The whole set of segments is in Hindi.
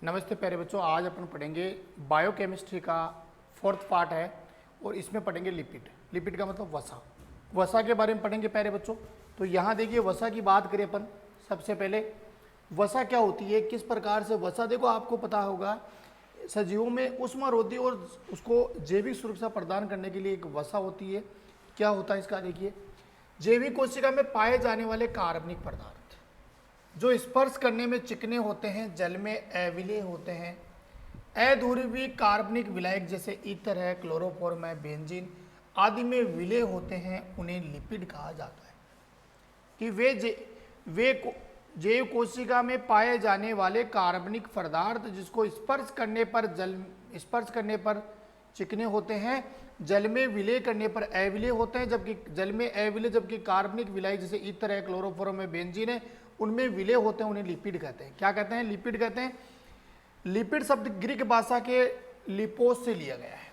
नमस्ते प्यारे बच्चों, आज अपन पढ़ेंगे बायोकेमिस्ट्री का 4th पार्ट है और इसमें पढ़ेंगे लिपिड। लिपिड का मतलब वसा। वसा के बारे में पढ़ेंगे प्यारे बच्चों। तो यहाँ देखिए वसा की बात करें अपन। सबसे पहले वसा क्या होती है, किस प्रकार से वसा, देखो आपको पता होगा सजीवों में ऊष्मारोधी और उसको जैविक सुरक्षा प्रदान करने के लिए एक वसा होती है। क्या होता है इसका, देखिए जैविक कोशिका में पाए जाने वाले कार्बनिक पदार्थ जो स्पर्श करने में चिकने होते हैं, जल में अविलेय होते हैं, अध्रुवीय कार्बनिक विलायक जैसे ईथर है, क्लोरोफॉर्म है, बेंजीन आदि में विलय होते हैं, उन्हें लिपिड कहा जाता है। कि वे जैव कोशिका में पाए जाने वाले कार्बनिक पदार्थ जिसको स्पर्श करने पर चिकने होते हैं, जल में विलय करने पर अविलेय होते हैं, जबकि जल में अविलेय जबकि कार्बनिक विलायक जैसे ईथर है, क्लोरोफॉर्म है, बेंजीन है, उनमें विलय होते हैं, उन्हें लिपिड कहते हैं। क्या कहते हैं? लिपिड कहते हैं। लिपिड शब्द ग्रीक भाषा के लिपोस से लिया गया है।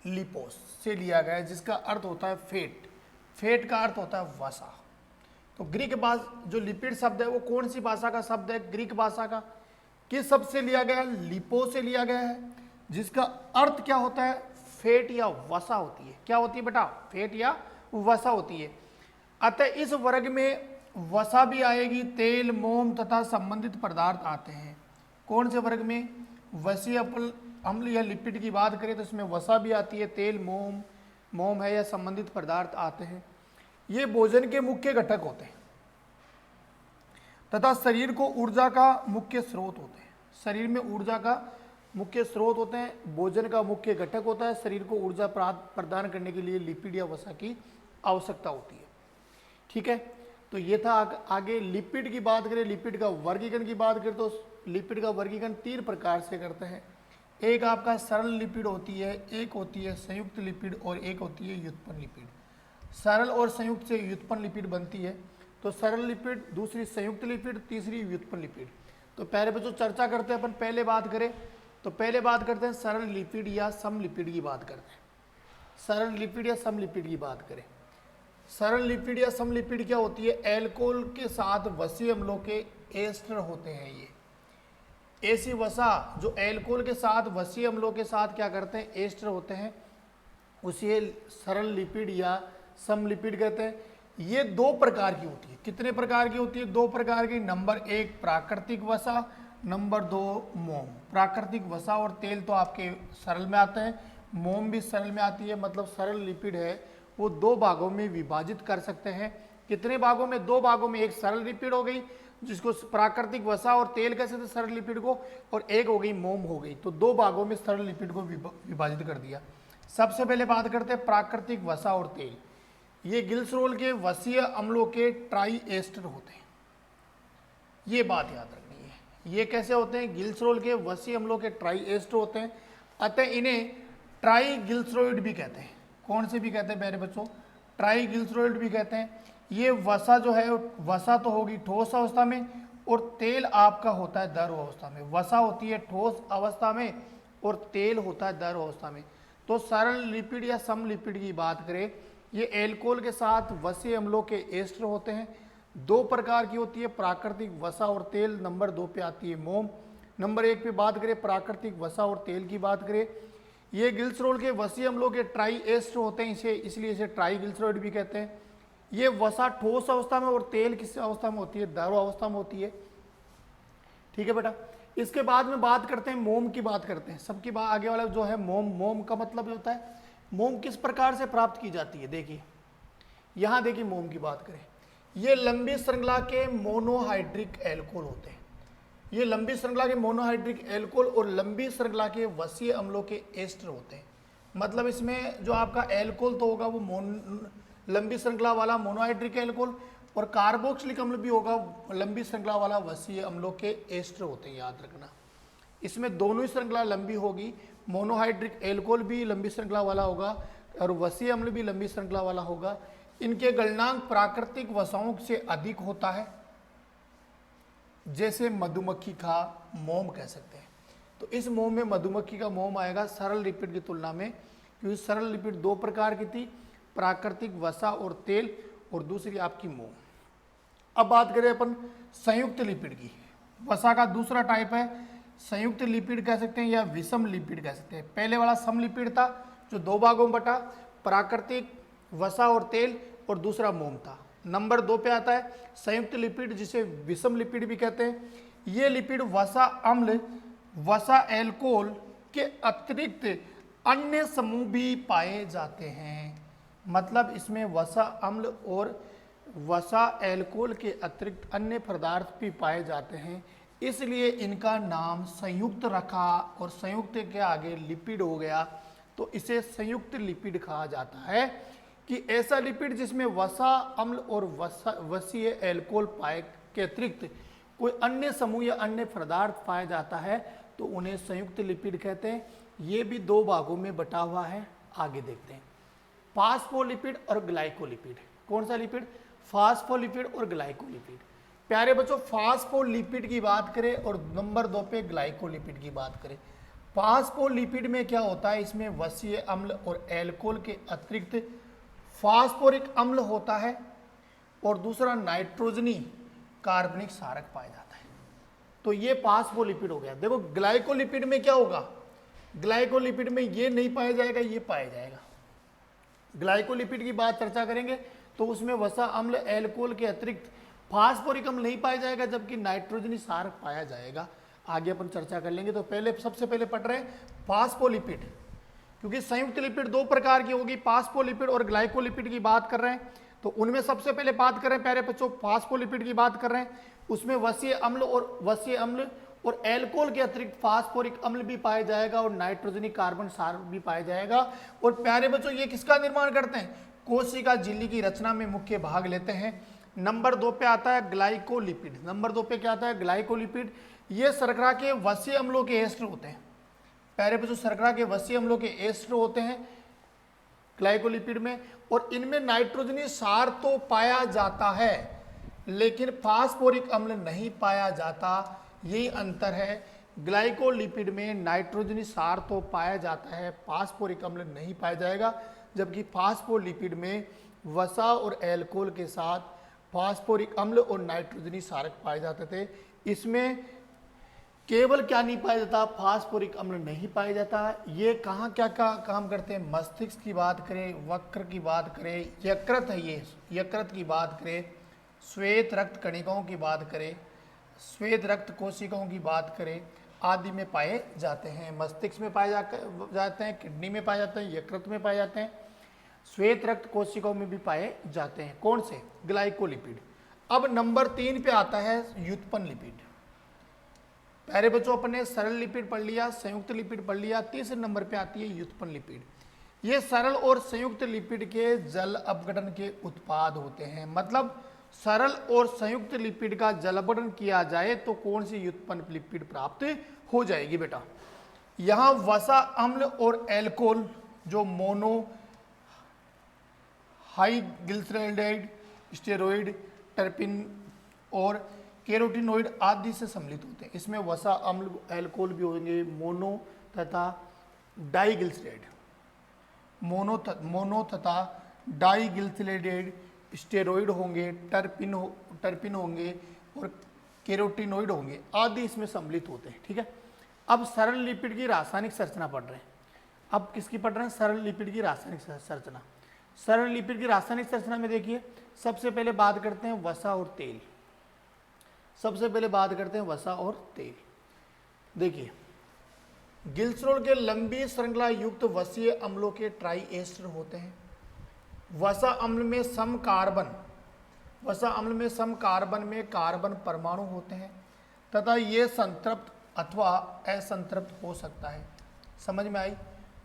लिपोस से लिया गया है जिसका अर्थ होता है फेट। फेट का अर्थ होता है वसा। तो ग्रीक भाषा जो लिपिड शब्द है वो कौन सी भाषा का शब्द है? ग्रीक भाषा का। किस शब्द से लिया गया है? लिपो से लिया गया है, जिसका अर्थ क्या होता है? फेट या वसा होती है। क्या होती है बेटा? फेट या वसा होती है। अतः इस वर्ग में वसा भी आएगी, तेल, मोम तथा संबंधित पदार्थ आते हैं। कौन से वर्ग में? वसीय अम्ल या लिपिड की बात करें तो इसमें वसा भी आती है, तेल, मोम है या संबंधित पदार्थ आते हैं। ये भोजन के मुख्य घटक होते हैं तथा शरीर को ऊर्जा का मुख्य स्रोत होते हैं। शरीर में ऊर्जा का मुख्य स्रोत होते हैं, भोजन का मुख्य घटक होता है। शरीर को ऊर्जा प्रदान करने के लिए लिपिड या वसा की आवश्यकता होती है। ठीक है, तो ये था। आगे लिपिड की बात करें, लिपिड का वर्गीकरण की बात करें तो लिपिड का वर्गीकरण 3 प्रकार से करते हैं। एक आपका सरल लिपिड होती है, एक होती है संयुक्त लिपिड और एक होती है व्युत्पन्न लिपिड। सरल और संयुक्त से व्युत्पन्न लिपिड बनती है। तो सरल लिपिड, दूसरी संयुक्त लिपिड, तीसरी व्युत्पन्न लिपिड। तो पहले बच्चों चर्चा करते हैं अपन। पहले बात करें तो पहले बात करते हैं सरल लिपिड या समलिपिड की बात करते हैं। सरल लिपिड या समलिपिड की बात करें। सरल लिपिड या समलिपिड क्या होती है? एल्कोहल के साथ वसीय अम्लों के एस्टर होते हैं। ये ऐसी वसा जो एल्कोहल के साथ वसीय अम्लों के साथ क्या करते हैं? एस्टर होते हैं, उसे सरल लिपिड या समलिपिड कहते हैं। ये 2 प्रकार की होती है। कितने प्रकार की होती है? 2 प्रकार की। नंबर 1 प्राकृतिक वसा, नंबर 2 मोम। प्राकृतिक वसा और तेल तो आपके सरल में आते हैं, मोम भी सरल में आती है। मतलब सरल लिपिड है वो 2 भागों में विभाजित कर सकते हैं। कितने भागों में? 2 भागों में। एक सरल लिपिड हो गई जिसको प्राकृतिक वसा और तेल कह सकते सरल लिपिड को, और एक हो गई मोम हो गई। तो 2 भागों में सरल लिपिड को विभाजित कर दिया। सबसे पहले बात करते हैं प्राकृतिक वसा और तेल। ये गिल्सरोल के वसीय अम्लों के ट्राई एस्टर होते हैं। ये बात याद रखनी है। ये कैसे होते हैं? गिल्सरोल के वसीय अम्लों के ट्राई एस्टर होते हैं, अतः इन्हें ट्राईग्लिसराइड भी कहते हैं। कौन से भी कहते हैं मेरे बच्चों? ट्राईग्लिसराइड भी कहते हैं। ये वसा जो है, वसा तो होगी ठोस अवस्था में और तेल आपका होता है द्रव अवस्था में। वसा होती है ठोस अवस्था में और तेल होता है द्रव अवस्था में। तो सरल लिपिड या समलिपिड की बात करें, ये एल्कोहल के साथ वसीय अम्लों के एस्टर होते हैं। 2 प्रकार की होती है, प्राकृतिक वसा और तेल। नंबर 2 पे आती है मोम। नंबर 1 पे बात करें प्राकृतिक वसा और तेल की बात करें, ये गिल्सरोल के वसीय अम्लों के ट्राई एस्टर होते हैं, इसलिए इसे ट्राईग्लिसराइड भी कहते हैं। ये वसा ठोस अवस्था में और तेल किस अवस्था में होती है? द्रव अवस्था में होती है। ठीक है बेटा। इसके बाद में बात करते हैं मोम की बात करते हैं। सबकी बात आगे वाला जो है मोम। मोम का मतलब होता है मोम किस प्रकार से प्राप्त की जाती है। देखिए यहाँ देखिए मोम की बात करें, ये लंबी श्रृंखला के मोनोहाइड्रिक एल्कोहल होते हैं। ये लंबी श्रृंखला के मोनोहाइड्रिक एल्कोहल और लंबी श्रृंखला के वसीय अम्लों के एस्टर होते हैं। मतलब इसमें जो आपका एल्कोहल तो होगा वो लंबी श्रृंखला वाला मोनोहाइड्रिक एल्कोहल, और कार्बोक्सिलिक अम्ल भी होगा लंबी श्रृंखला वाला वसीय अम्लों के एस्टर होते हैं। याद रखना, इसमें दोनों ही श्रृंखला लंबी होगी। मोनोहाइड्रिक एल्कोहल भी लंबी श्रृंखला वाला होगा और वसीय अम्ल भी लंबी श्रृंखला वाला होगा। इनके गलनांक प्राकृतिक वसाओं से अधिक होता है, जैसे मधुमक्खी का मोम कह सकते हैं। तो इस मोम में मधुमक्खी का मोम आएगा सरल लिपिड की तुलना में, क्योंकि सरल लिपिड 2 प्रकार की थी, प्राकृतिक वसा और तेल, और दूसरी आपकी मोम। अब बात करें अपन संयुक्त लिपिड की। वसा का दूसरा टाइप है संयुक्त लिपिड कह सकते हैं या विषम लिपिड कह सकते हैं। पहले वाला समलिपिड था जो 2 भागों में बटा, प्राकृतिक, वसा और तेल, और दूसरा मोम था। नंबर 2 पे आता है संयुक्त लिपिड जिसे विषम लिपिड भी कहते हैं। ये लिपिड वसा अम्ल, वसा एल्कोहल के अतिरिक्त अन्य समूह भी पाए जाते हैं। मतलब इसमें वसा अम्ल और वसा एल्कोहल के अतिरिक्त अन्य पदार्थ भी पाए जाते हैं, इसलिए इनका नाम संयुक्त रखा, और संयुक्त के आगे लिपिड हो गया तो इसे संयुक्त लिपिड कहा जाता है। कि ऐसा लिपिड जिसमें वसा अम्ल और वसीय एल्कोहल पाए के अतिरिक्त कोई अन्य समूह या अन्य पदार्थ पाया जाता है तो उन्हें संयुक्त लिपिड कहते हैं। ये भी 2 भागों में बटा हुआ है। आगे देखते हैं फास्फोलिपिड और ग्लाइकोलिपिड। कौन सा लिपिड? फास्फोलिपिड और ग्लाइकोलिपिड। प्यारे बच्चों, फास्फोलिपिड की बात करें और नंबर 2 पे ग्लाइकोलिपिड की बात करें। फास्फोलिपिड में क्या होता है, इसमें वसीय अम्ल और एल्कोहल के अतिरिक्त फास्फोरिक अम्ल होता है और दूसरा नाइट्रोजनी कार्बनिक क्षारक पाया जाता है। तो ये फास्फोलिपिड हो गया। देखो ग्लाइकोलिपिड में क्या होगा, ग्लाइकोलिपिड में ये नहीं पाया जाएगा, ये पाया जाएगा। ग्लाइकोलिपिड की बात चर्चा करेंगे तो उसमें वसा अम्ल एल्कोहल के अतिरिक्त फास्फोरिक अम्ल नहीं पाया जाएगा, जबकि नाइट्रोजनी क्षारक पाया जाएगा। आगे अपन चर्चा कर लेंगे। तो पहले सबसे पहले पढ़ रहे हैं फास्फोलिपिड, क्योंकि संयुक्त लिपिड 2 प्रकार की होगी, फास्फोलिपिड और ग्लाइकोलिपिड की बात कर रहे हैं। तो उनमें सबसे पहले बात कर रहे हैं प्यारे बच्चों फास्फोलिपिड की बात कर रहे हैं। उसमें वसीय अम्ल और एल्कोहल के अतिरिक्त फास्फोरिक अम्ल भी पाया जाएगा और नाइट्रोजनी कार्बन क्षारक भी पाया जाएगा। और प्यारे बच्चों ये किसका निर्माण करते हैं? कोशिका झिल्ली की रचना में मुख्य भाग लेते हैं। नंबर 2 पे आता है ग्लाइकोलिपिड। नंबर 2 पे क्या आता है? ग्लाइकोलिपिड। ये शर्करा के वसीय अम्लों के एस्टर होते हैं। प्यारे बच्चों शर्करा के वसीय अम्लों के एस्टर होते हैं ग्लाइकोलिपिड में, और इनमें नाइट्रोजनी क्षार तो पाया जाता है लेकिन फास्फोरिक अम्ल नहीं पाया जाता। यही अंतर है। ग्लाइकोलिपिड में नाइट्रोजनी क्षार तो पाया जाता है, फास्फोरिक अम्ल नहीं पाया जाएगा, जबकि फास्फोलिपिड में वसा और एल्कोहल के साथ फास्फोरिक अम्ल और नाइट्रोजनी क्षारक पाए जाते थे। इसमें केवल क्या नहीं पाया जाता? फास्फोरिक अम्ल नहीं पाया जाता। ये कहाँ क्या काम करते हैं? मस्तिष्क की बात करें, वक्र की बात करें, यकृत है ये, यकृत की बात करें, श्वेत रक्त कणिकाओं की बात करें, श्वेत रक्त कोशिकाओं की बात करें, आदि में पाए जाते हैं। मस्तिष्क में पाए जाते हैं, किडनी में पाए जाते हैं, यकृत में पाए जाते हैं, श्वेत रक्त कोशिकाओं में भी पाए जाते हैं। कौन से? ग्लाइकोलिपिड। अब नंबर 3 पे आता है व्युत्पन्न लिपिड। प्यारे बच्चों अपने सरल लिपिड पढ़ लिया, संयुक्त लिपिड पढ़ लिया, तीसरे नंबर पे आती है व्युत्पन्न लिपिड। ये सरल और संयुक्त लिपिड के जल अपघटन के उत्पाद होते हैं। मतलब सरल और संयुक्त लिपिड का जल अपघटन किया जाए तो कौन सी व्युत्पन्न लिपिड प्राप्त हो जाएगी बेटा? यहाँ वसा अम्ल और एल्कोहल जो मोनो हाइग्लिसराइड, स्टेरॉइड, टर्पिन और कैरोटीनॉइड आदि से सम्मिलित होते हैं। इसमें वसा अम्ल एल्कोहल भी होंगे, मोनो तथा डाइग्लिसराइड, मोनो तथा डाइग्लिसराइड, स्टेरॉइड होंगे, टर्पिन होंगे और कैरोटीनॉइड होंगे आदि इसमें सम्मिलित होते हैं। ठीक है। अब सरल लिपिड की रासायनिक संरचना पढ़ रहे हैं। अब किसकी पढ़ रहे हैं? सरल लिपिड की रासायनिक संरचना। सरल लिपिड की रासायनिक संरचना में देखिए सबसे पहले बात करते हैं वसा और तेल। सबसे पहले बात करते हैं वसा और तेल। देखिए ग्लिसरॉल के लंबी श्रृंखला युक्त वसीय अम्लों के ट्राई एस्टर होते हैं। वसा अम्ल में सम कार्बन में कार्बन परमाणु होते हैं तथा ये संतृप्त अथवा असंतृप्त हो सकता है। समझ में आई?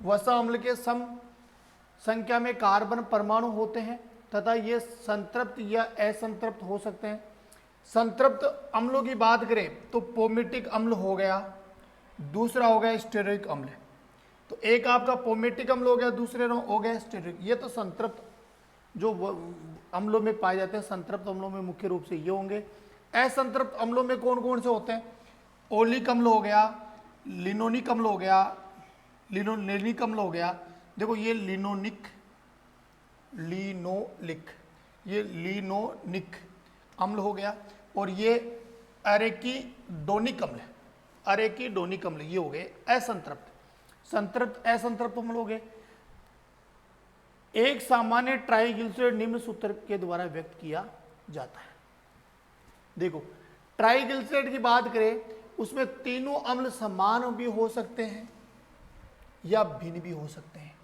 वसा अम्ल के सम संख्या में कार्बन परमाणु होते हैं तथा ये संतृप्त या असंतृप्त हो सकते हैं। संतृप्त अम्लों की बात करें तो पोमेटिक अम्ल हो गया, दूसरा हो गया स्टेरिक अम्ल। तो एक आपका पोमेटिक अम्ल हो गया, दूसरे हो गया स्टेरिक। ये तो संतृप्त जो अम्लों में पाए जाते हैं। संतृप्त अम्लों में मुख्य रूप से ये होंगे। असंतृप्त अम्लों में कौन कौन से होते हैं? ओलिक अम्ल हो गया, लिनोनिक अम्ल हो गया, लिनोलेनिक अम्ल हो गया। देखो ये लिनोनिक अम्ल हो गया और ये एरेकिडोनिक अम्ल अरेकिडोनिक अम्ल, ये हो गए असंतृप्त। संतृप्त असंतृप्त अम्ल हो गए। एक सामान्य ट्राइग्लिसराइड निम्न सूत्र के द्वारा व्यक्त किया जाता है। देखो ट्राइग्लिसराइड की बात करें, उसमें तीनों अम्ल समान भी हो सकते हैं या भिन्न भी हो सकते हैं।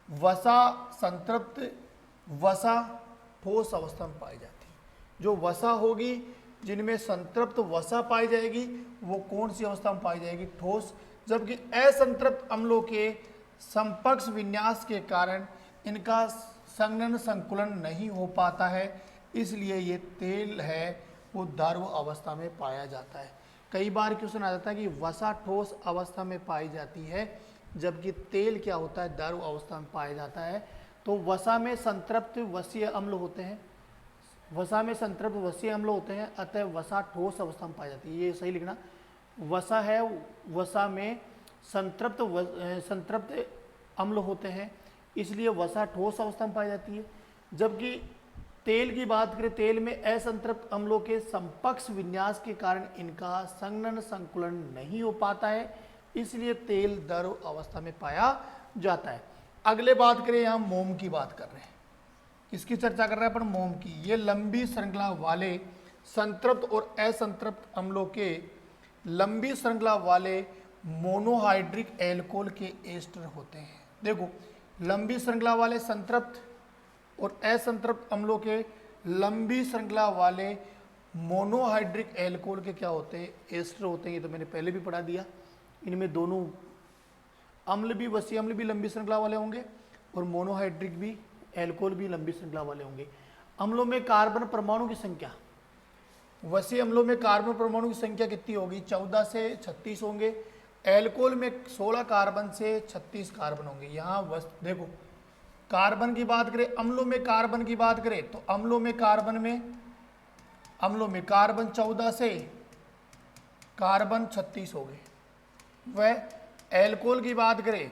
वसा संतृप्त, वसा ठोस अवस्था में पाई जाती है। जो वसा होगी, जिनमें संतृप्त वसा पाई जाएगी, वो कौन सी अवस्था में पाई जाएगी? ठोस। जबकि असंतृप्त अम्लों के संपर्क विन्यास के कारण इनका संघनन संकुलन नहीं हो पाता है, इसलिए ये तेल है वो द्रव अवस्था में पाया जाता है। कई बार क्वेश्चन आ जाता है कि वसा ठोस अवस्था में पाई जाती है, जबकि तेल क्या होता है? द्रव अवस्था में पाया जाता है। तो वसा में संतृप्त वसीय अम्ल होते हैं, वसा में संतृप्त वसीय अम्ल होते हैं, अतः वसा ठोस अवस्था में पाई जाती है। ये सही लिखना, वसा है, वसा में संतृप्त अम्ल होते हैं, इसलिए वसा ठोस अवस्था में पाई जाती है। जबकि तेल की बात करें, तेल में असंतृप्त अम्लों के समपक्ष विन्यास के कारण इनका संघनन संकुलन नहीं हो पाता है, इसलिए तेल द्रव अवस्था में पाया जाता है। अगले बात करें, यहाँ मोम की बात कर रहे हैं, इसकी चर्चा कर रहे हैं अपन मोम की। ये लंबी श्रृंखला वाले संतृप्त और असंतृप्त अम्लों के लंबी श्रृंखला वाले मोनोहाइड्रिक एल्कोहल के एस्टर होते हैं। देखो लंबी श्रृंखला वाले संतृप्त और असंतृप्त अम्लों के लंबी श्रृंखला वाले मोनोहाइड्रिक एल्कोहल के क्या होते हैं? एस्टर होते हैं। ये तो मैंने पहले भी पढ़ा दिया। इनमें दोनों अम्ल भी, वसीय अम्ल भी लंबी श्रृंखला वाले होंगे और मोनोहाइड्रिक भी, एल्कोहल भी लंबी श्रृंखला वाले होंगे। अम्लों में कार्बन परमाणु की संख्या, वसीय अम्लों में कार्बन परमाणु की संख्या कितनी होगी? 14 से 36 होंगे। एल्कोहल में 16 कार्बन से 36 कार्बन होंगे। यहाँ देखो कार्बन की बात करें, अम्लों में कार्बन की बात करें तो अम्लों में कार्बन 14 से कार्बन 36 हो गए। वह एल्कोहल की बात करें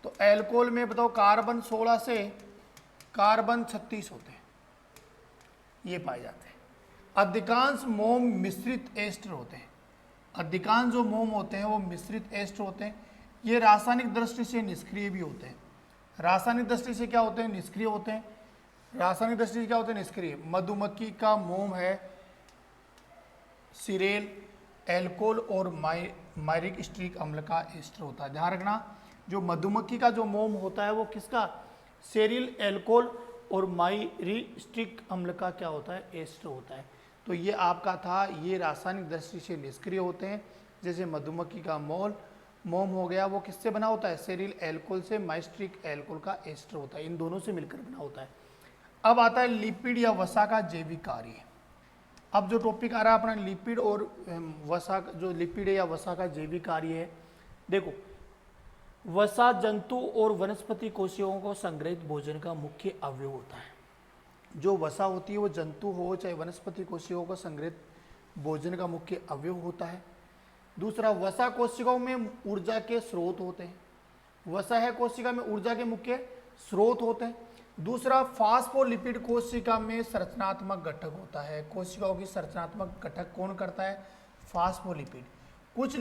तो एल्कोहल में बताओ कार्बन 16 से कार्बन 36 होते हैं, ये पाए जाते हैं। अधिकांश मोम मिश्रित एस्टर होते हैं। अधिकांश जो मोम होते हैं वो मिश्रित एस्टर होते हैं। ये रासायनिक दृष्टि से निष्क्रिय भी होते हैं। रासायनिक दृष्टि से क्या होते हैं? निष्क्रिय होते हैं। रासायनिक दृष्टि से क्या होते हैं? निष्क्रिय। मधुमक्खी का मोम है सिरेल एल्कोहल और मायरिक स्ट्रिक अम्ल का एस्टर होता है। ध्यान रखना, जो मधुमक्खी का जो मोम होता है वो किसका? सेरिल एल्कोहल और मायरिस्टिक अम्ल का क्या होता है? एस्टर होता है। तो ये आपका था, ये रासायनिक दृष्टि से निष्क्रिय होते हैं। जैसे मधुमक्खी का मोम हो गया, वो किससे बना होता है? सेरिल एल्कोहल से माइस्ट्रिक एल्कोहल का एस्टर होता है। इन दोनों से मिलकर बना होता है। अब आता है लिपिड या वसा का जैविक कार्य। अब जो टॉपिक आ रहा है अपना लिपिड और वसा, जो लिपिड या वसा का जैविक कार्य है। देखो वसा जंतु और वनस्पति कोशिकाओं को संग्रहित भोजन का मुख्य अवयव होता है। जो वसा होती है वो जंतु हो चाहे वनस्पति कोशिकाओं को संग्रहित भोजन का मुख्य अवयव होता है। दूसरा, वसा कोशिकाओं में ऊर्जा के स्रोत होते हैं। वसा है कोशिका में ऊर्जा के मुख्य स्रोत होते हैं। दूसरा, फास्फोलिपिड कोशिका में संरचनात्मक घटक होता है। कोशिकाओं की संरचनात्मक घटक कौन करता है? फास्फोलिपिड। कुछ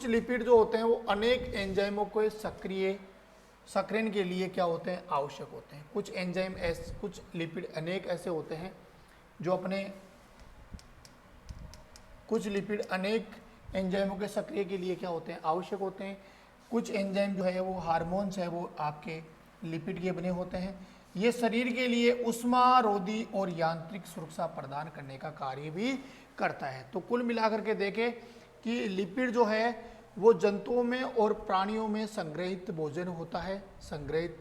लिपिड जो होते हैं वो अनेक एंजाइमों को सक्रियण के लिए क्या होते हैं? आवश्यक होते हैं। कुछ लिपिड अनेक ऐसे होते हैं जो कुछ लिपिड अनेक एंजाइमों के सक्रिय के लिए क्या होते हैं? आवश्यक होते हैं। कुछ एंजाइम जो है वो हार्मोन्स है, वो आपके लिपिड के बने होते हैं। ये शरीर के लिए ऊष्मारोधी और यांत्रिक सुरक्षा प्रदान करने का कार्य भी करता है। तो कुल मिलाकर के देखें कि लिपिड जो है वो जंतुओं में और प्राणियों में संग्रहित भोजन होता है, संग्रहित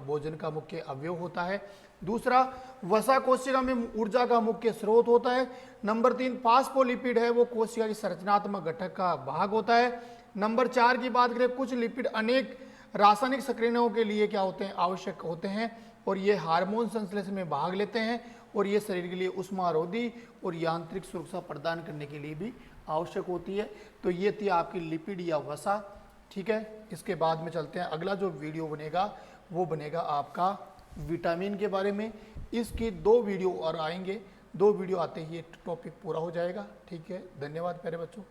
भोजन का मुख्य अवयव होता है। दूसरा, वसा कोशिका में ऊर्जा का मुख्य स्रोत होता है। नंबर 3, फास्फोलिपिड है वो कोशिका की संरचनात्मक घटक का भाग होता है। नंबर 4 की बात करें, कुछ लिपिड अनेक रासायनिक सक्रियणों के लिए क्या होते हैं? आवश्यक होते हैं और ये हार्मोन संश्लेषण में भाग लेते हैं और ये शरीर के लिए ऊष्मारोधी और यांत्रिक सुरक्षा प्रदान करने के लिए भी आवश्यक होती है। तो ये थी आपकी लिपिड या वसा। ठीक है, इसके बाद में चलते हैं, अगला जो वीडियो बनेगा वो बनेगा आपका विटामिन के बारे में। इसकी 2 वीडियो और आएंगे, 2 वीडियो आते ही ये टॉपिक पूरा हो जाएगा। ठीक है, धन्यवाद प्यारे बच्चों।